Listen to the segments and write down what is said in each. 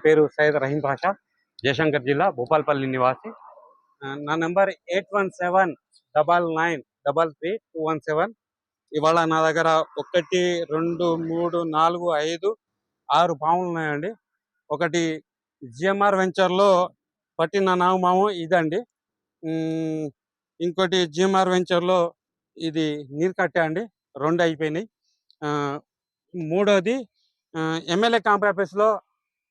పేరు సయ్యద్ రహీం పాషా, జయశంకర్ జిల్లా, భూపాల్పల్లి నివాసి. నా నెంబర్ 8179993317. ఇవాళ నా దగ్గర 1, 2, 3, 4, 5, 6 పాములు ఉన్నాయండి. ఒకటి జిఎంఆర్ వెంచర్లో పట్టిన నాగమాము ఇదండి. ఇంకోటి జిఎంఆర్ వెంచర్లో ఇది నీరు కట్టా అండి, 2 అయిపోయినాయి. మూడోది ఎమ్మెల్యే కాంప్లెక్స్లో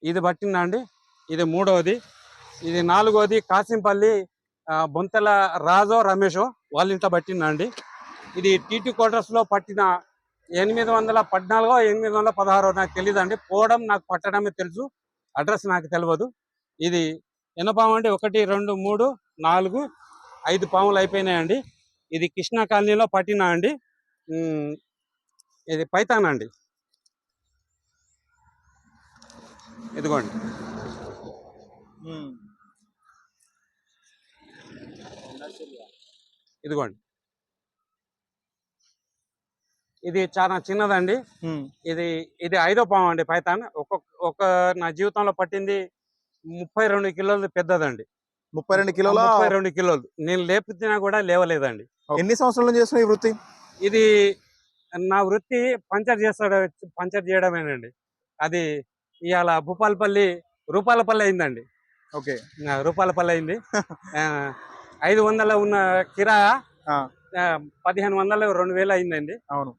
ఇది పట్టిందండి, ఇది మూడవది. ఇది నాలుగోది కాసింపల్లి బొంతల రాజో రమేషో వాళ్ళ ఇంట్లో పట్టిందండి. ఇది టీటీ క్వార్టర్స్లో పట్టిన 814 816 నాకు తెలియదండి. పోవడం నాకు పట్టడమే తెలుసు, అడ్రస్ నాకు తెలియదు. ఇది ఎన్న పాము అండి? 1, 2, 3, 4, 5 పాములు అయిపోయినాయండి. ఇది కృష్ణా కాలనీలో పట్టినా అండి. ఇది పైతాన్ అండి, ఇదిగోండి. ఇదిగోండి, ఇది చాలా చిన్నదండి. ఇది 5వ పాము అండి పైతాన్. నా జీవితంలో పట్టింది 32 కిలోలు పెద్దదండి. 32 కిలోల 32 కిలోలు. నేను లేపుతున్నా కూడా లేవలేదండి. ఎన్ని సంవత్సరాల నుంచి చేస్తున్నా ఈ వృత్తి? ఇది నా వృత్తి పంచర్ చేయడమేనండి. అది ఇవాళ భూపాలపల్లి రూపాలపల్లి అయిందండి. ఓకే, రూపాలపల్లి అయింది. 500 ఉన్న కిరాయా 1500 2000 అయిందండి. అవును.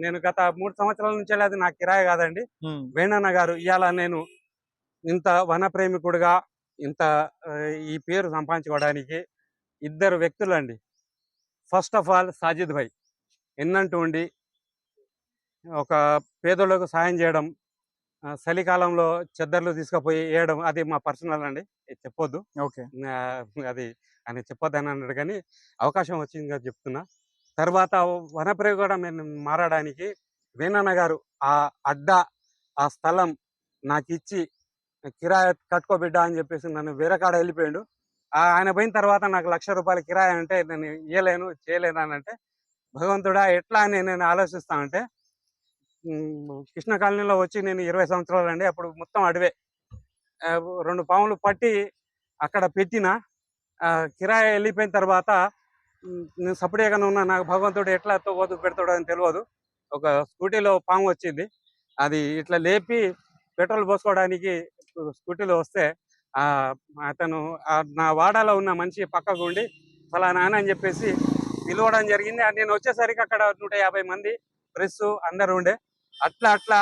నేను గత 3 సంవత్సరాల నుంచి అది నా కిరాయి కాదండి. వేణన్న గారు ఇవాళ నేను ఇంత వన ప్రేమికుడుగా ఇంత ఈ పేరు సంపాదించుకోవడానికి 2 వ్యక్తులు అండి. ఫస్ట్ ఆఫ్ ఆల్ సాజిద్ భాయ్, ఎన్నంటూ ఉండి ఒక పేదోళ్ళకు సాయం చేయడం, చలికాలంలో చెద్దర్లు తీసుకుపోయి వేయడం, అది మా పర్సనల్ అండి, చెప్పొద్దు. ఓకే, అది అని చెప్పొద్దు అని అన్నాడు, కానీ అవకాశం వచ్చింది కదా చెప్తున్నా. తర్వాత వనప్రేమి కూడా మేము మారడానికి వేణన్న గారు ఆ అడ్డ ఆ స్థలం నాకు ఇచ్చి కిరాయి కట్టుకోబిడ్డ అని చెప్పేసి నన్ను వేరే కాడ వెళ్ళిపోయాడు. ఆయన పోయిన తర్వాత నాకు ₹1,00,000 కిరాయి అంటే నేను ఇవ్వలేను చేయలేను అని అంటే, భగవంతుడా ఎట్లా అని నేను ఆలోచిస్తానంటే, కృష్ణ కాలనీలో వచ్చి నేను 20 సంవత్సరాలు అండి. అప్పుడు మొత్తం అడవే. 2 పాములు పట్టి అక్కడ పెట్టిన కిరాయి వెళ్ళిపోయిన తర్వాత నేను సపరేట్గానే ఉన్నా. నాకు భగవంతుడు ఎట్లా వదులు పెడతాడో అని తెలియదు. ఒక స్కూటీలో పాము వచ్చింది, అది ఇట్లా లేపి పెట్రోల్ పోసుకోవడానికి స్కూటీలో వస్తే అతను నా వాడాలో ఉన్న మనిషి పక్కకు ఉండి ఫలానా అని చెప్పేసి పిలవడం జరిగింది. నేను వచ్చేసరికి అక్కడ 150 మంది ప్రెస్ అందరు ఉండే. అట్లా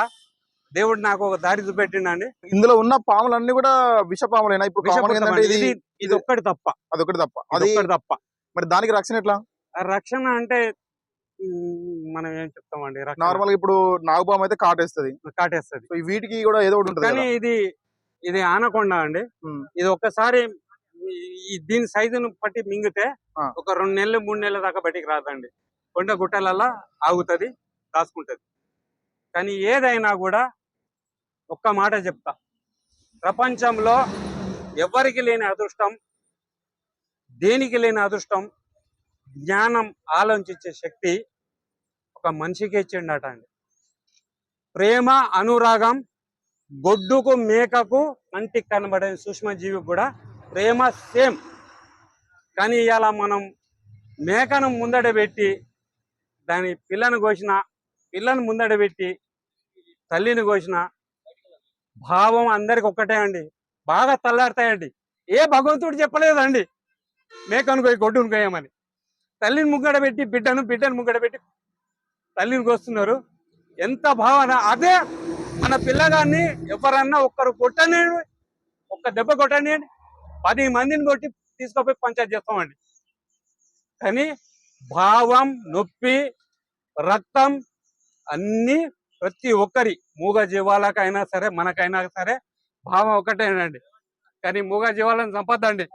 దేవుడు నాకు ఒక దారి చూపెట్టిండండి. ఇందులో ఉన్న పాములన్నీ కూడా విష పాములేనా? ఇప్పుడు ఇది ఒక్కటి తప్ప, అదొకటి తప్ప, మరి దానికి రక్షణ ఎట్లా? రక్షణ అంటే మనం ఏం చెప్తామండి, నార్మల్ గా ఇప్పుడు నాగుపాము అయితే కాటేస్తుంది. వీటికి కూడా ఏదో ఒకటి ఉంటుంది, కానీ ఇది ఆనకొండ అండి. ఇది ఒక్కసారి దీని సైజును పట్టి మింగితే ఒక 2 నెలలు 3 నెలల దాకా బయటికి రాదండి. కొండ గుట్టలల్లా ఆగుతుంది, దాచుకుంటది. కానీ ఏదైనా కూడా ఒక్క మాట చెప్తా, ప్రపంచంలో ఎవరికి లేని అదృష్టం, దేనికి లేని అదృష్టం, జ్ఞానం, ఆలోచించే శక్తి ఒక మనిషికి ఇచ్చిండట అండి. ప్రేమ, అనురాగం గొడ్డుకు మేకకు కంటికి కనబడే సూక్ష్మజీవికి కూడా ప్రేమ సేమ్. కానీ ఇవాళ మనం మేకను ముందడ పెట్టి దాని పిల్లను ముందడ పెట్టి తల్లిని కోసిన భావం అందరికి ఒక్కటే అండి. బాగా తల్లాడతాయండి. ఏ భగవంతుడు చెప్పలేదండి మేకను కోయి గొడ్డును కోయమని. తల్లిని ముగ్గడ పెట్టి బిడ్డను ముగ్గడ పెట్టి తల్లిని కోస్తున్నారు. ఎంత భావన! అదే మన పిల్లగాన్ని ఎవరన్నా ఒక్కరు కొట్టనేయండి, ఒక్క దెబ్బ కొట్టనేయండి, 10 మందిని కొట్టి తీసుకుపోయి పంచాయతీ చేస్తామండి. కానీ భావం, నొప్పి, రక్తం అన్నీ ప్రతి ఒక్కరి మూగ జీవాలకైనా సరే మనకైనా సరే భావం ఒకటేనండి. కానీ మూగ జీవాలను చంపద్దండి,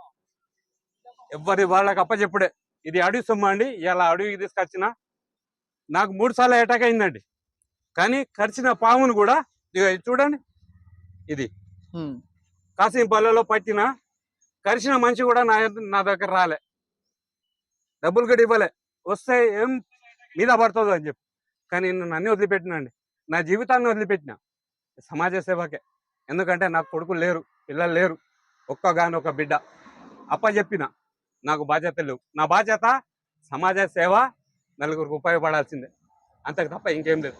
ఎవరి వాళ్ళకి అప్పచెప్పుడే. ఇది అడవి సొమ్ము అండి. ఇలా అడవికి తీసుకొచ్చిన నాకు 3 సార్లు అటాక్ అయిందండి. కానీ కరిచిన పామును కూడా చూడండి, ఇది కాసింపల్లిలో పట్టిన కరిచిన మనిషి కూడా నా దగ్గర రాలే, డబ్బులు కూడా ఇవ్వలే. వస్తే ఏం మీద పడుతుందో అని చెప్పి. కానీ నన్ను వదిలిపెట్టినండి, నా జీవితాన్ని వదిలిపెట్టిన సమాజ సేవకే. ఎందుకంటే నాకు కొడుకులు లేరు, పిల్లలు లేరు, ఒక్కగానొక్క బిడ్డ. అప్పచెప్పిన, నాకు బాధ్యత లేవు. నా బాధ్యత సమాజ సేవ, నలుగురికి ఉపయోగపడాల్సిందే, అంతకు తప్ప ఇంకేం లేదు.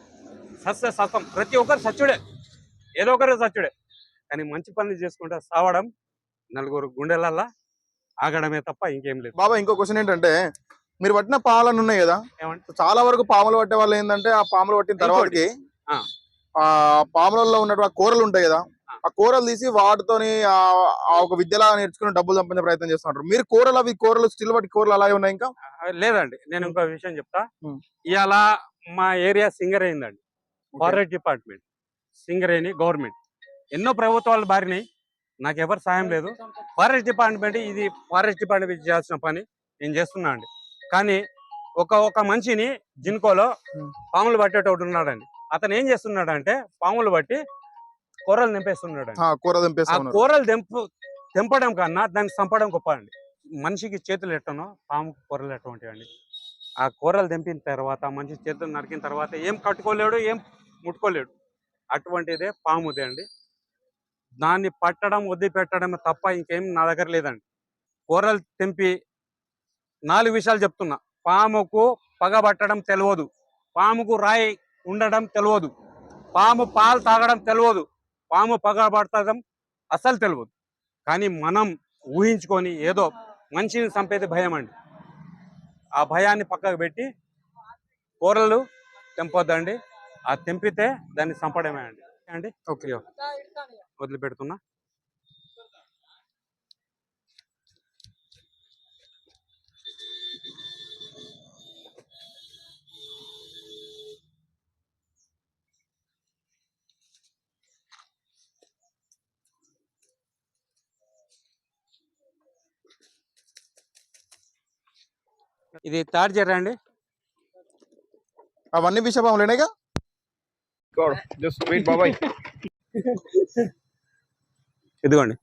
సత్యం, ప్రతి ఒక్కరు సత్యుడే, ఏదో ఒకరు సత్యుడే. కానీ మంచి పనులు చేసుకుంటే సావడం, నలుగురు గుండెలల్లా ఆగడమే తప్ప ఇంకేం లేదు. బాబా ఇంకో క్వశ్చన్ ఏంటంటే, మీరు పట్టిన పాములు ఉన్నాయి కదా, ఏమంటే చాలా వరకు పాములు పట్టే వాళ్ళు ఏంటంటే ఆ పాములు పట్టిన తర్వాతకి ఆ. ఆ పాములలో ఉన్నటువంటి ఆ కూరలు ఉంటాయి కదా, ఆ కూరలు తీసి వాటితోని ఒక విద్యలా నేర్చుకుని డబ్బులు సంపాదించే ప్రయత్నం చేస్తుంటారు. మీరు కూరలు స్టిల్ వాటి కూరలు అలాగే ఉన్నాయి ఇంకా? లేదండి, నేను ఇంకో విషయం చెప్తా. ఉం. ఇవాళ మా ఏరియా సింగర్ అయిందండి. ఫారెస్ట్ డిపార్ట్మెంట్ సింగర్ అయిన గవర్నమెంట్ ఎన్నో ప్రభుత్వాలు బారినాయి, నాకు ఎవరు సాయం లేదు. ఫారెస్ట్ డిపార్ట్మెంట్, ఇది ఫారెస్ట్ డిపార్ట్మెంట్ చేయాల్సిన పని నేను చేస్తున్నా అండి. కానీ ఒక మనిషిని జిన్కోలో పాములు పట్టేటోడు ఉన్నాడండి. అతను ఏం చేస్తున్నాడంటే పాములు బట్టి కూరలు తెంపేస్తున్నాడు. కూరలు తెంపడం కన్నా దాన్ని చంపడం గొప్ప అండి. మనిషికి చేతులు ఎట్టనో పాము కూరలు ఎట్టవంటి అండి. ఆ కూరలు తెంపిన తర్వాత మనిషి చేతులు నరికిన తర్వాత ఏం కట్టుకోలేడు, ఏం ముట్టుకోలేడు. అటువంటిదే పాముదే అండి. దాన్ని పట్టడం, వదిలిపెట్టడం తప్ప ఇంకేం నా దగ్గర లేదండి. కూరలు తెంపి 4 విషయాలు చెప్తున్నా. పాముకు పగబట్టడం తెలియదు, పాముకు రాయి ఉండడం తెలియదు, పాము పాలు తాగడం తెలియదు, పాము పగబట్టడం అసలు తెలియదు. కానీ మనం ఊహించుకొని ఏదో మనిషిని చంపేది భయం అండి. ఆ భయాన్ని పక్కకు పెట్టి కూరలు తెంపొద్దండి. ఆ తెంపితే దాన్ని చంపడమే అండి. ఓకే, వదిలిపెడుతున్నా. ఇది తాడిచెర్ర అండి. అవన్నీ విషపాములేనేగా. ఇదిగోండి.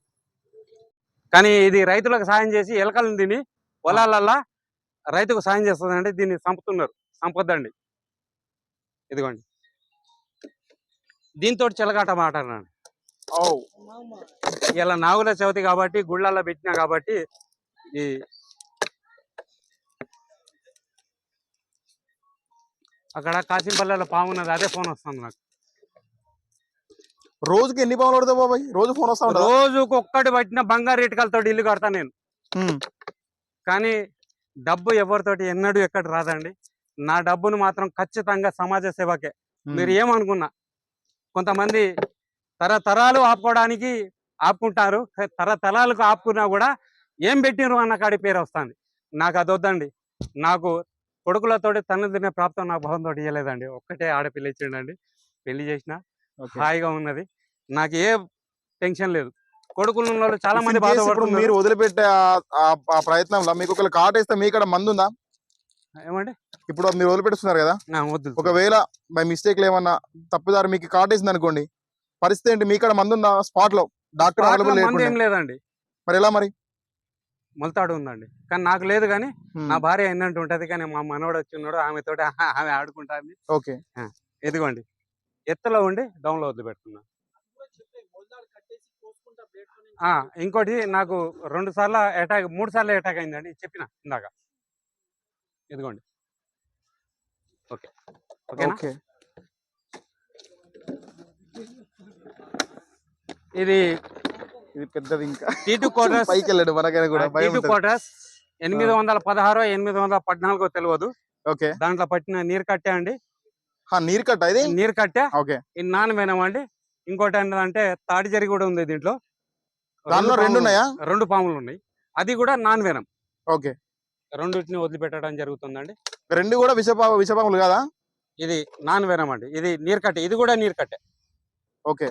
కానీ ఇది రైతులకు సాయం చేసి ఎలకలను తిని పొలాలల్లా రైతుకు సాయం చేస్తుందండి. దీన్ని చంపుతున్నారు, చంపొద్దండి. ఇదిగోండి, దీంతో చెలగాట మాట్లాడినాను. ఇలా నాగుల చవితి కాబట్టి గుళ్ళల్లో పెట్టినా కాబట్టి ఈ అక్కడ కాసింపల్లెలో పాము ఉన్నది, అదే ఫోన్ వస్తుంది నాకు. రోజుకి ఎన్ని పాములు పడతావు బాబాయ్? రోజు ఫోన్ వస్తా ఉంటుంది. రోజుకు ఒక్కటి పట్టిన బంగారు ఇటుకలతో ఇల్లు కడతా నేను. కానీ డబ్బు ఎవరితోటి ఎన్నడూ ఎక్కడ రాదండి. నా డబ్బును మాత్రం ఖచ్చితంగా సమాజ సేవకే. మీరు ఏమనుకున్నా, కొంతమంది తరతరాలు ఆపుకోవడానికి ఆపుకుంటారు, తరతరాలకు ఆపుకున్నా కూడా ఏం పెట్టినరు అన్న కాడి పేరు వస్తుంది. నాకు అది వద్దండి. నాకు కొడుకులతోటి తల్లి తినే ప్రాప్తం నా భవంతో ఇవ్వలేదండి. ఒక్కటే ఆడపిల్ల ఇచ్చిండండి, పెళ్లి చేసిన, హాయిగా ఉన్నది, నాకు ఏ టెన్షన్ లేదు. కొడుకులు ఉన్న వాళ్ళు చాలా మంది బాధపడుతున్నారు. మీరు వదిలిపెట్టే ఆ ప్రయత్నంలో మీకు ఒకవేళ కాటేస్తే మీ ఇక్కడ మందు ఉందా? ఏమండి, ఇప్పుడు మీరు వదిలిపెట్టుతున్నారు కదా, ఒకవేళ బై మిస్టేక్ ఏమన్నా తప్పుదారు మీకు కాటేసింది అనుకోండి, పరిస్థితి ఏంటి? మీ ఇక్కడ మందు ఉందా? స్పాట్ లో డాక్టర్ ఏం లేదండి. మరి ఎలా? మరి మొలతాడు ఉందండి, కానీ నాకు లేదు. కానీ నా భార్య ఏంటంటే ఉంటది, కానీ మా మనవడు వచ్చి ఉన్నాడు, ఆమెతోటి ఆమె ఆడుకుంటుంది. ఓకే, ఎదిగోండి, ఎత్తులో ఉండి డౌన్లో వదిలిపెడుతున్నా. ఇంకోటి నాకు 2 సార్లు అటాక్, 3 సార్లు అటాక్ అయిందండి, చెప్పిన ఇందాక. ఇదిగోండి. ఓకే, ఓకేనా? ఇది పెద్దది. ఇంకా టీటు క్వార్టర్స్ పైకి వెళ్ళాడు మనకైనా కూడా. టీటు క్వార్టర్స్ 816 814 తెలియదు. ఓకే, దాంట్లో పట్టిన నీరు కట్టే అండి. నీరు కట్ట, ఇది నీరు కట్టే. ఓకే, ఇది నాన్ వెనం అండి. ఇంకోటి ఏంటంటే తాడిజరి కూడా ఉంది దీంట్లో. దాంట్లో 2 ఉన్నాయా? 2 పాములు ఉన్నాయి, అది కూడా నాన్ వెనం. ఓకే, రెండింటిని వదిలిపెట్టడం జరుగుతుందండి. 2 కూడా విషపాములు కదా? ఇది నాన్ వెనం అండి, ఇది నీరు కట్టే, ఇది కూడా నీరు కట్టే. ఓకే,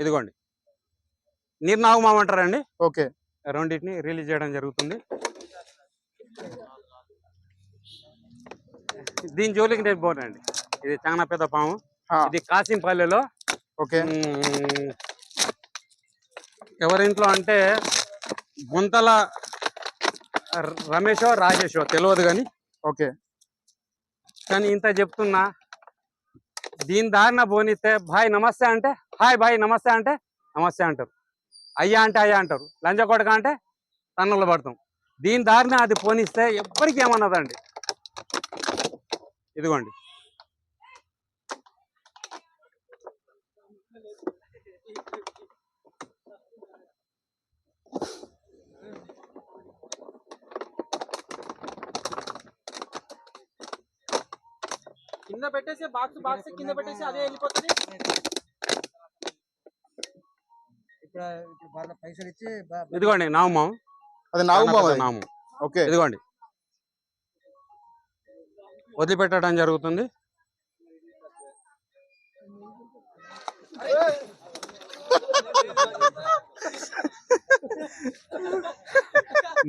ఇదిగోండి, నీరు నాగుమామంటారండి. ఓకే, రెండింటిని రిలీజ్ చేయడం జరుగుతుంది. దీని జోలికి నేను పోనండి, ఇది చాలా పెద్ద పాము. ఇది కాసింపల్లెలో. ఓకే, ఎవరింట్లో అంటే గుంతల రమేషో రాజేషో తెలియదు కానీ. ఓకే, కానీ ఇంత చెప్తున్నా, దీని దారిన పోనిస్తే భాయ్ నమస్తే అంటే హాయ్ భాయ్ నమస్తే అంటే నమస్తే అంటారు, అయ్యా అంటే అయ్యా అంటారు, లంజ కొడక అంటే తన్నులు పడతాం. దీని దారిన అది పోనిస్తే ఎవ్వరికి ఏమన్నదండి. ఇదిగోండి కింద పెట్టేసి బాక్స్ కింద పెట్టేసి అదే వెళ్ళిపోతుంది. ఇప్పుడు పైసలు ఇచ్చి ఇదిగోండి నామం, అది నాగుమామ నామం. ఓకే ఇదిగోండి వదిలిపెట్టడం జరుగుతుంది.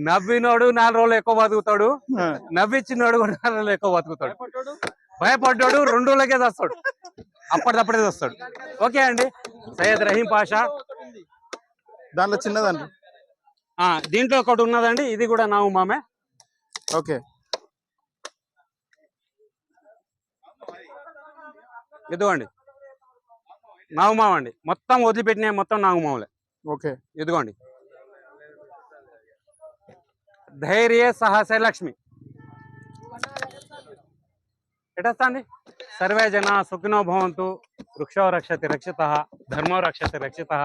నవ్వినోడు 4 రోజులు ఎక్కువ బతుకుతాడు, నవ్విచ్చినోడు కూడా 4 రోజులు ఎక్కువ బతుకుతాడు. భయపడ్డాడు 2 రోజులకే వస్తాడు, అప్పటిదప్పుడే వస్తాడు. ఓకే అండి, సయ్యద్ రహీం పాషా. దాంట్లో చిన్నదండి. దీంట్లో ఒకటి ఉన్నదండి, ఇది కూడా నాగుమామే. ఓకే ఇదిగోండి నాగుమామ అండి, మొత్తం వదిలిపెట్టినాయి మొత్తం నాగుమామలే. ఓకే ఇదిగోండి ధైర్య సాహసే లక్ష్మి. ఎటొస్తాండి? సర్వే జన సుఖినో భవంతు, వృక్షో రక్షతి రక్షితః, ధర్మో రక్షతి రక్షితః.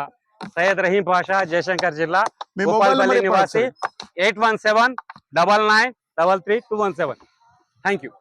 సయ్యద్ రహీం పాషా, జయశంకర్ జిల్లా, మీ మొబైల్ భూపాలపల్లి నెంబర్ నివాసి. 8179933217. Thank you.